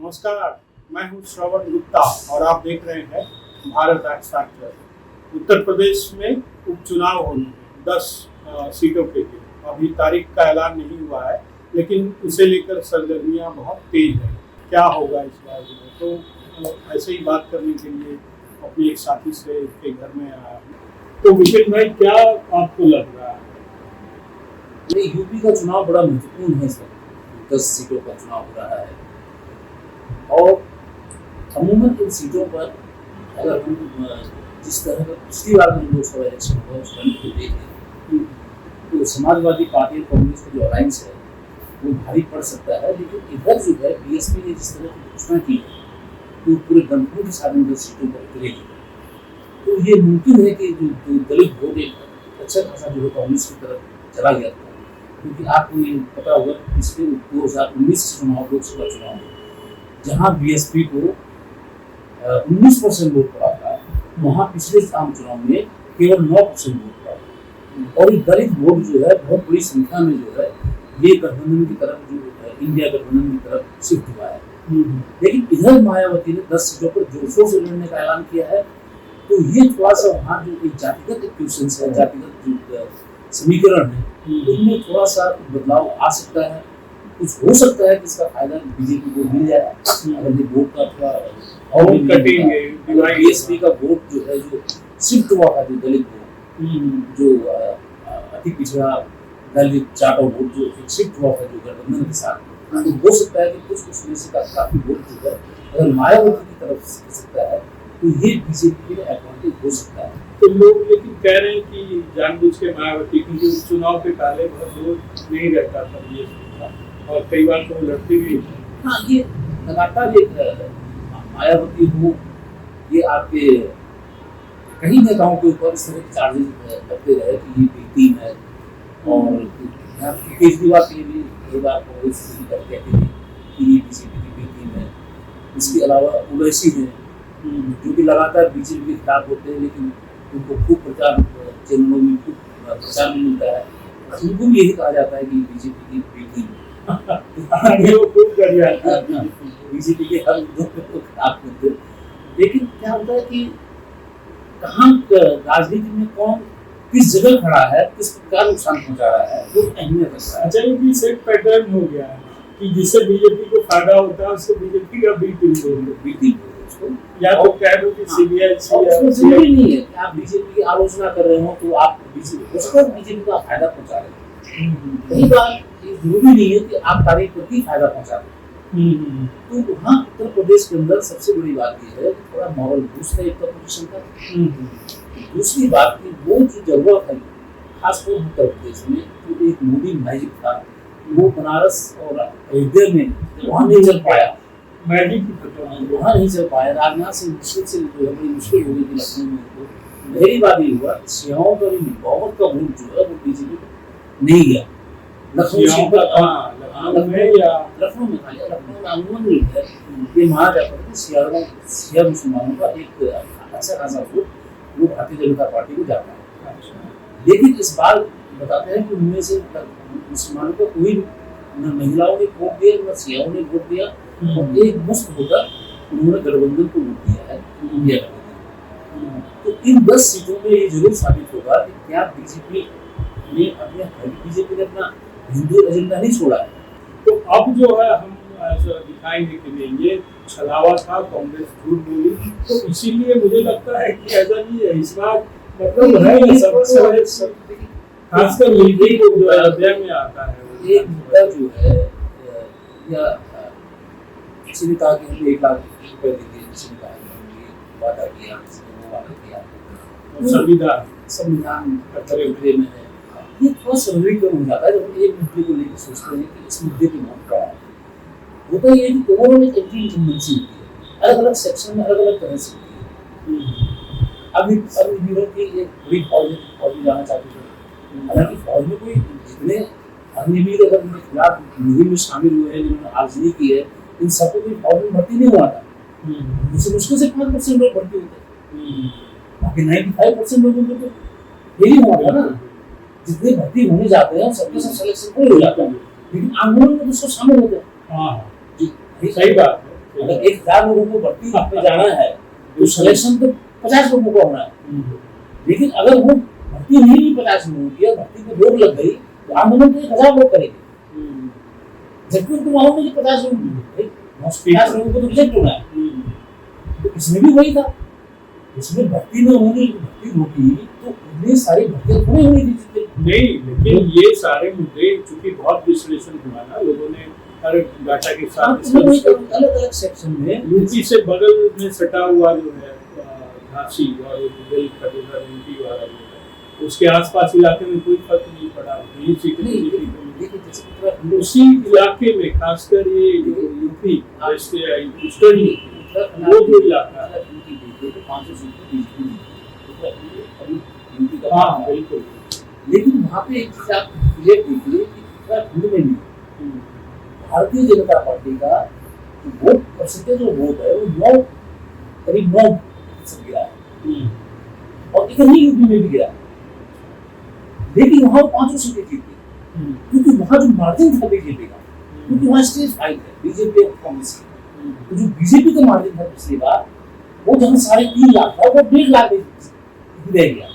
नमस्कार, मैं हूं श्रवण गुप्ता और आप देख रहे हैं भारत एक्स फैक्टर। उत्तर प्रदेश में उपचुनाव होने हैं 10 सीटों के लिए। अभी तारीख का ऐलान नहीं हुआ है, लेकिन उसे लेकर सरगर्मियां बहुत तेज हैं। क्या होगा इस बार में, तो ऐसे ही बात करने के लिए अपने एक साथी से के घर में आया हूं। तो विपिन भाई, क्या आपको लग रहा है? यूपी का चुनाव बड़ा महत्वपूर्ण है सर। 10 सीटों का चुनाव हो रहा है और अमूमन इन सीटों पर अगर हम जिस तरह का पिछली बार में लोकसभा इलेक्शन हुआ उस रन को देखें तो समाजवादी पार्टी और कांग्रेस का जो अलायंस है वो भारी पड़ सकता है। लेकिन इधर जो है बीएसपी ने जिस तरह की घोषणा की तो पूरे दमखम के साथ 10 सीटों पर उतरेगी, तो ये मुमकिन है कि जो दलित वोट एक अच्छा खासा जो है कांग्रेस की तरफ चला गया था। क्योंकि आपको ये पता होगा पिछले 2019 चुनाव लोकसभा चुनाव में जहाँ बीएसपी को 19% वोट पड़ा था, वहाँ पिछले आम चुनाव में केवल 9% वोट पड़ा। और ये दलित वोट जो है बहुत बड़ी संख्या में जो है ये गठबंधन की तरफ जो इंडिया गठबंधन की तरफ शिफ्ट हुआ है। लेकिन इधर मायावती ने 10 सीटों पर जोर शोर से लड़ने का ऐलान किया है। तो ये थोड़ा सा वहाँ जो एक जातिगत इक्वेशन है, जातिगत जो समीकरण है, उनमें थोड़ा सा बदलाव आ सकता है। कुछ हो सकता है कि इसका फायदा बीजेपी को मिल जाए अगर ये वोट का थोड़ा और बीएसपी का वोट जो है जो शिफ्ट हुआ था, जो दलित वोट जो अति पिछड़ा दलित चाटा वोट जो शिफ्ट हुआ था जो गठबंधन के साथ, तो हो सकता है कि कुछ में से काफी वोट जो है अगर मायावती की तरफ से सकता है तो ये बीजेपी के लिए एडवांटेज हो सकता है। तो लोग लेकिन कह रहे हैं कि जानबूझ के मायावती, क्योंकि चुनाव के पहले बहुत वोट नहीं रहता था बीएसपी का और कई बार तो लड़ती भी। हाँ, ये लगातार एक मायावती हो, ये आपके कई नेताओं के ऊपर इस तरह के चार्जेस लगते रहे कि ये बी टीम है। और केजरीवाल के लिए भी कई बार कांग्रेस कहते थे कि ये बीजेपी की बी टीम है। इसके अलावा ओवैसी है जो कि लगातार बीजेपी के खिलाफ होते हैं, लेकिन उनको खूब प्रचार चैनलों में खूब प्रचार भी मिलता है। उनको भी यही कहा जाता है कि बीजेपी की बी टीम बीजेपी के हर मुद्दों पर खिलाफ होते हैं। लेकिन क्या होता है कि कहाँ राजनीति में कौन किस जगह खड़ा है, किस प्रकार नुकसान पहुंचा रहा है, वो अहमियत रखता है। अच्छा, ये सेट पैटर्न हो गया है कि जिससे बीजेपी को फायदा होता है उसको बीजेपी का बी टीम या तो कह दो कि सीबीआई। जरूरी नहीं है कि आप बीजेपी की आलोचना कर रहे हो तो आप बीजेपी का फायदा पहुंचा रहे हो। कई बार ये जरूरी नहीं है कि आप कार्यप्रति फायदा पहुंचा रहे हो। तो वहाँ उत्तर प्रदेश के अंदर सबसे बड़ी बात ये है कि थोड़ा मॉरल बूस्ट है एक पोजीशन का। दूसरी बात की वो जो जरूरत है खासकर उत्तर प्रदेश में, तो एक मोदी मैजिक था, वो बनारस और अयोध्या में वहाँ नहीं चल पाया। वहाँ नहीं चल पाया। राजनाथ सिंह मुश्किल से बड़ी मुश्किल हो गई थी लखनऊ में। तो पहली बात ये हुआ सियाओं का बहुमत का वोट जो है वो बीजेपी को नहीं गया। लखनऊ में अमूमन नहीं है। ये माना जाता है कि सिया मुसलमानों का एक अच्छा खासा वोट वो भारतीय जनता पार्टी को जाता है। लेकिन इस बार बताते हैं कि उनमें से मुसलमानों को कोई न महिलाओं ने वोट दिया न सियाओं ने वोट दिया और एक मुफ्त होकर उन्होंने गठबंधन को वोट दिया है, इंडिया गठबंधन। तो इन 10 सीटों में ये जरूर साबित होगा कि क्या बीजेपी ने अपना हिंदू एजेंडा नहीं छोड़ा है। तो अब जो है हम दिखाएंगे कि नहीं ये छलावा था, कांग्रेस झूठ बोली, तो इसीलिए मुझे लगता है कि ऐसा नहीं है इस बार। मतलब है सब खासकर मिलके जो अयोध्या में आता है ये मुद्दा जो है, या किसी ने कहा कि हमें 1 लाख रुपए देंगे, किसी ने कहा हमने वादा किया, किसी ने वो वादा किया। संविधान खतरे में है। ये थोड़ा सरलीकरण हो जाता है जब एक मुद्दे को लेकर सोचते हैं कि इस मुद्दे की मांग क्या है। होता ये है कि दोनों में एंटी इनकम्बेंसी होती है, अलग अलग सेक्शन में अलग अलग तरह से होती है। अभी की एक बड़ी फौज में जाना चाहते थे। हालांकि फौज में कोई जितने अग्निवीर अगर उनके खिलाफ मुहिम में शामिल हुए हैं, जिन्होंने आर्जनी की है, इन सबको कोई फौज में भर्ती नहीं हुआ था। मुश्किल से 5% लोग भर्ती होते, बाकी 95% लोगों को तो यही हुआ था ना। जितने भर्ती होने जाते हैं सबके सब सिलेक्शन पूरे हो जाता है, लेकिन आंदोलन में तो सब शामिल होते हैं। हाँ, सही बात है। अगर 1000 लोगों को भर्ती में जाना है तो सिलेक्शन तो 50 लोगों का होना है। लेकिन अगर वो भर्ती नहीं हुई 50 लोगों की और भर्ती में रोक लग गई तो आंदोलन तो 1000 लोग करेंगे, जबकि उनको मालूम है कि 50 लोगों को तो रिजेक्ट होना है। तो इसमें भी वही था, इसमें भर्ती में उन्होंने भर्ती रोकी तो इतनी सारी भर्तियां थोड़ी हुई थी नहीं, लेकिन ये सारे मुद्दे चूंकि बहुत विश्लेषण हुआ ना, लोगों ने हर डाटा के साथ अलग अलग सेक्शन में यूपी से बगल में सटा हुआ जो है झांसी और दिल्ली का यूपी वाला जो है उसके आसपास इलाके में कोई फर्क नहीं पड़ा, यही सीटें उसी इलाके में खासकर ये यूपी ईस्टर्न वो जो इलाका है, हाँ बिल्कुल। लेकिन वहाँ पे एक चीज आप क्लियर कीजिए कि उत्तराखंड में भी भारतीय जनता पार्टी का वोट परसेंटेज जो वोट है वो करीब 9% गिरा है और इतनी यूपी में भी गिरा है, लेकिन वहाँ 500 सीटें जीत गई क्योंकि वहाँ जो मार्जिन था बीजेपी का, क्योंकि वहाँ स्टेज फाइट है बीजेपी और कांग्रेस की, तो जो बीजेपी का मार्जिन था पिछली बार वो जहाँ 3.5 लाख था वो 1.5 लाख रह गया,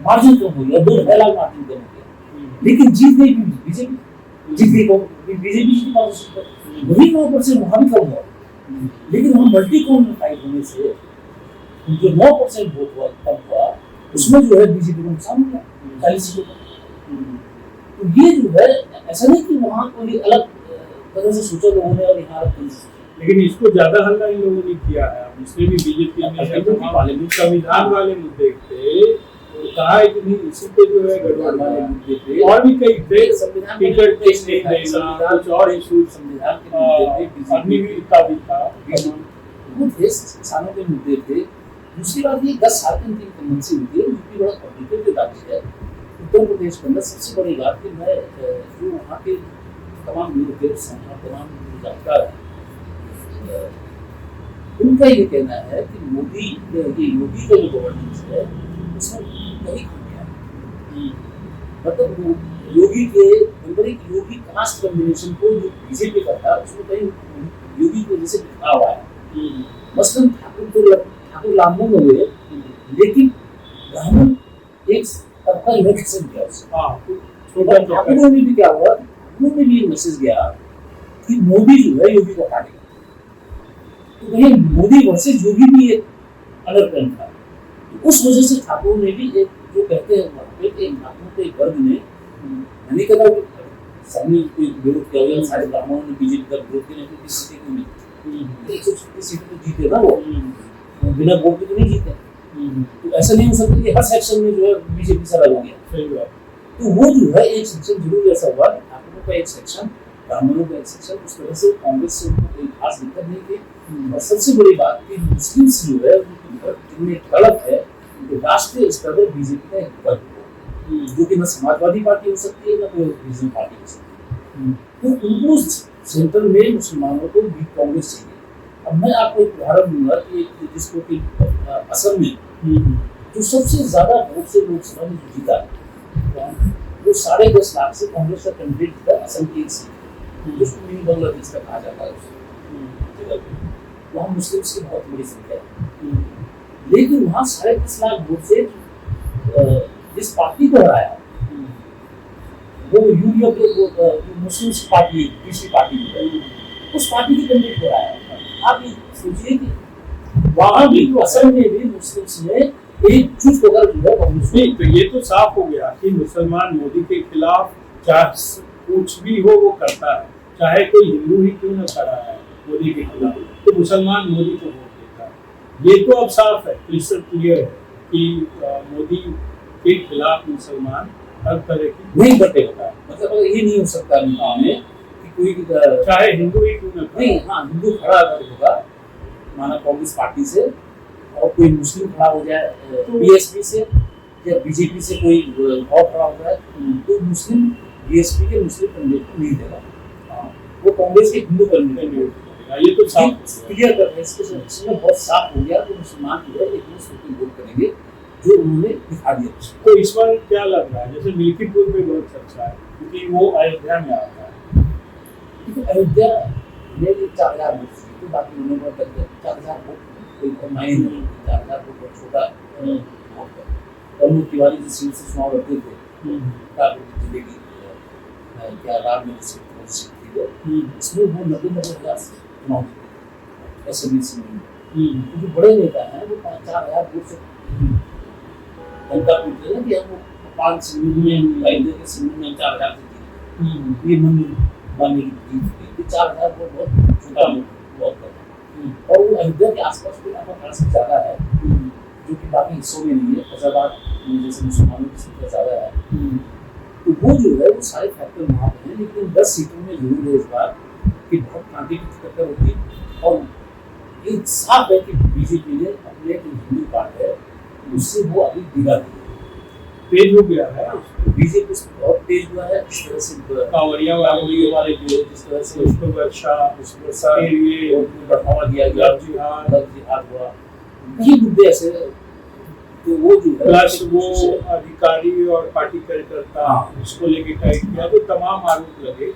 मार्जिन कम हो गया, 2.5 लाख मार्जिन कम हो गया, लेकिन जीत गई बीजेपी, जीत गई बीजेपी की 500 सीट, वही 9% वहाँ भी कम हुआ, लेकिन वहाँ मल्टी कॉम फाइट होने से जो 9% वोट हुआ कम हुआ उसमें जो है बीजेपी को नुकसान हुआ 40 सीटों का। तो ये जो है ऐसा नहीं कि वहाँ कोई अलग तरह से सोचा लोगों ने और यहाँ लेकिन इसको ज्यादा हल्ला इन लोगों ने किया है, इसलिए भी बीजेपी में संविधान वाले मुद्दे थे तो कहा है कि नहीं इसी पे जो है गड़बड़ वाले मुद्दे थे और भी कई थे, टिकट टेस्ट नहीं देना, कुछ और इशू संविधान के मुद्दे थे, अग्निवीरता भी था, वो थे किसानों के मुद्दे थे। दूसरी बात ये 10 साल की उनकी कन्वेंसी हुई थी, यूपी बड़ा कॉम्प्लिकेटेड राज्य है, उत्तर प्रदेश के अंदर सबसे बड़ी बात कि मैं जो वहाँ के तमाम ब्यूरोक्रेट्स हैं, तमाम जानकार हैं, उनका ये कहना है कि मोदी ये योगी का जो गवर्नेंस है उसमें कहीं खामियां है, मतलब योगी के नंबर एक योगी कास्ट कॉम्बिनेशन को जो बीजेपी का था उसमें कहीं योगी को जैसे लिखा हुआ है, मसलन ठाकुर लामू में हुए, लेकिन ब्राह्मण एक सबका मैसेज गया उससे, ठाकुरों में भी क्या हुआ, ठाकुरों में भी एक मैसेज गया कि मोदी जो है योगी को काटेगा, तो कहीं मोदी वर्सेस योगी भी एक अलग ट्रेंड था, तो उस वजह से ठाकुरों ने भी एक जो कहते हैं ठाकुरों के वर्ग ने मैंने कहा सामने विरोध किया हुआ, सारे ब्राह्मणों ने बीजेपी का विरोध किया, तो किस सीटें क्यों नहीं 136 सीटें तो जीते ना वो, बिना वोट के तो नहीं जीते, तो ऐसा नहीं हो सकता कि हर सेक्शन में जो है बीजेपी से अलग हो गया, सही बात। तो वो जो है एक सेक्शन जरूर ऐसा हुआ, ठाकुरों का एक सेक्शन, ब्राह्मणों का एक सेक्शन, उस तरह से कांग्रेस से उनको कोई खास दिक्कत नहीं थी। और सबसे बड़ी बात कि मुस्लिम्स जो है जिनमें तड़प है तो राष्ट्रीय स्तर पर बीजेपी का एक विकल्प हो, जो कि न समाजवादी पार्टी हो सकती है न कोई रीजनल पार्टी हो सकती है, तो उनको सेंट्रल में मुसलमानों को भी कांग्रेस चाहिए। अब मैं आपको एक उदाहरण दूंगा कि जिसको कि असम में जो सबसे ज्यादा वोट से लोकसभा में जीता वो 10.5 लाख से कांग्रेस का कैंडिडेट जीता, असम की एक सीट जिसको मिनी बांग्लादेश का कहा जाता है, वहाँ मुस्लिम्स की बहुत बड़ी संख्या है, लेकिन वहाँ 10.5 लाख वोट से जिस पार्टी को हराया वो यूनियन के मुस्लिम्स पार्टी तीसरी पार्टी उस पार्टी के कैंडिडेट को हराया। आप ये सोचिए कि वहाँ भी असम में भी मुस्लिम्स ने एक चूज होकर जो है नहीं, तो ये तो साफ हो गया कि मुसलमान मोदी के खिलाफ चाहे कुछ भी हो वो करता है, चाहे कोई हिंदू ही क्यों न खड़ा है मोदी के खिलाफ, तो मुसलमान मोदी को वोट देता है। ये तो अब साफ है, क्रिस्टल क्लियर है कि मोदी के खिलाफ मुसलमान हर तरह की नहीं बटेगा, मतलब ये नहीं हो सकता में कि कोई चाहे हिंदू ही क्यों न नहीं, हाँ हिंदू खड़ा अगर होगा माना कांग्रेस पार्टी से और कोई मुस्लिम खड़ा हो जाए बीएसपी से या बीजेपी से कोई और खड़ा हो जाए तो मुस्लिम बीएसपी के मुस्लिम कैंडिडेट को नहीं देगा, वो कांग्रेस के हिंदू कैंडिडेट को देगा। ये तो साफ क्लियर कर रहे हैं, इसमें बहुत साफ हो गया कि मुसलमान जो है एक वोट करेंगे जो उन्होंने दिखा दिया। तो इस बार क्या लग रहा है, जैसे मिल्कीपुर में बहुत चर्चा है क्योंकि वो अयोध्या में आता है, अयोध्या में 4000 वोट तो बाकी उन्होंने बहुत कर दिया 4,000 वोट कोई मायने नहीं 4,000 वोट बहुत छोटा वोट है। और वो तिवारी जी सीट से चुनाव लड़ते थे कानपुर जिले की क्या रामनगर सीट थी वो इसमें वो 90,000 से चुनाव जीते एसएमसी में तो जो बड़े नेता हैं वो 4,000 वोट से जनता पूछते हैं कि हम 5 सिंगल में लाइन के सिंगल में 4,000 से जीते ये मंदिर बनने की जीत थी 4,000 वोट बहुत छोटा बहुत कम और वो अयोध्या के आसपास कोई आपका खास ज़्यादा है जो कि बाकी हिस्सों में नहीं है फैजाबाद में जैसे मुसलमानों की संख्या ज़्यादा है तो वो जो है वो सारे फैक्टर वहाँ पे हैं लेकिन 10 सीटों में जरूर है इस बार कि बहुत कांटे की टक्कर होगी और एक साफ है कि बीजेपी ने अपने जो हिंदू कार्ड है उससे वो अभी दिला दी तेज हो गया है बीजेपी बहुत तेज हुआ है इस तरह से कांवरिया वाले जो जिस तरह से उसको वर्षा ये बढ़ावा दिया गया जिहाद जिहाद हुआ ये मुद्दे ऐसे तो वो जो है प्लस वो अधिकारी और पार्टी कार्यकर्ता उसको लेके टाइट किया तो तमाम आरोप लगे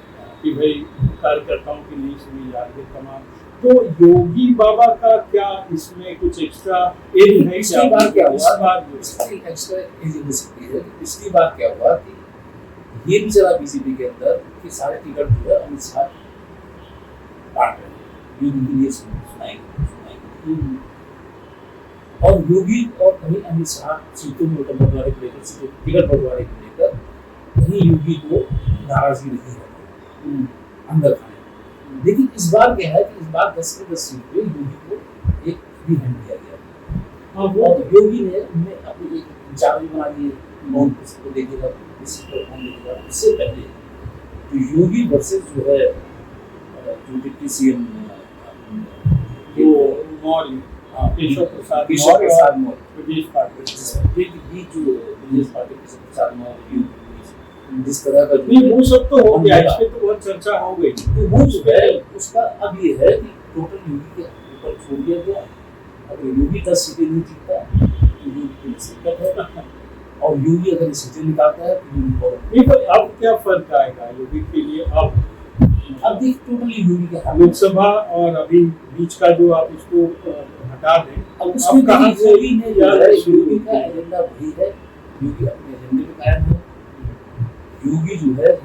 कि भाई कार्यकर्ताओं की नहीं सुनी जा रही तमाम तो योगी बाबा का क्या इसमें कुछ एक्स्ट्रा एज है पिछली बार क्या हुआ पिछली बार क्या हुआ कि ये भी चला बीजेपी के अंदर कि सारे टिकट जो है अमित शाह बांट रहे योगी के लिए सुनाएंगे और योगी और कहीं अमित शाह सीटों में बंटवारे को लेकर टिकट बंटवारे को लेकर कहीं योगी को नाराजगी नहीं है अंदर खाने लेकिन इस बार क्या है कि इस बार 10 के 10 सीट पे योगी को एक फ्री हैंड दिया गया वो योगी ने उनमें अपनी एक इंचार्ज बना लिए कौन को देखेगा किसी को कौन देखेगा इससे पहले तो योगी वर्सेस जो है जो डिप्टी सीएम वो मौर्य केशव प्रसाद मौर्य ब्रजेश पाटिल जिस तरह का नहीं वो सब तो हो गया इस पे तो बहुत चर्चा हो गई तो वो जो है उसका अब ये है कि टोटल योगी के ऊपर छोड़ दिया गया अगर योगी 10 सीटें नहीं जीतता तो योगी की दिक्कत है और योगी अगर सीटें निकालता है तो योगी को नहीं पर अब क्या फर्क आएगा योगी के लिए अब देख टोटली योगी के हाथ लोकसभा और अभी बीच का जो आप इसको हटा दें अब उसमें कहाँ से योगी ने योगी का एजेंडा वही है योगी अपने एजेंडे पे कायम है योगी जो है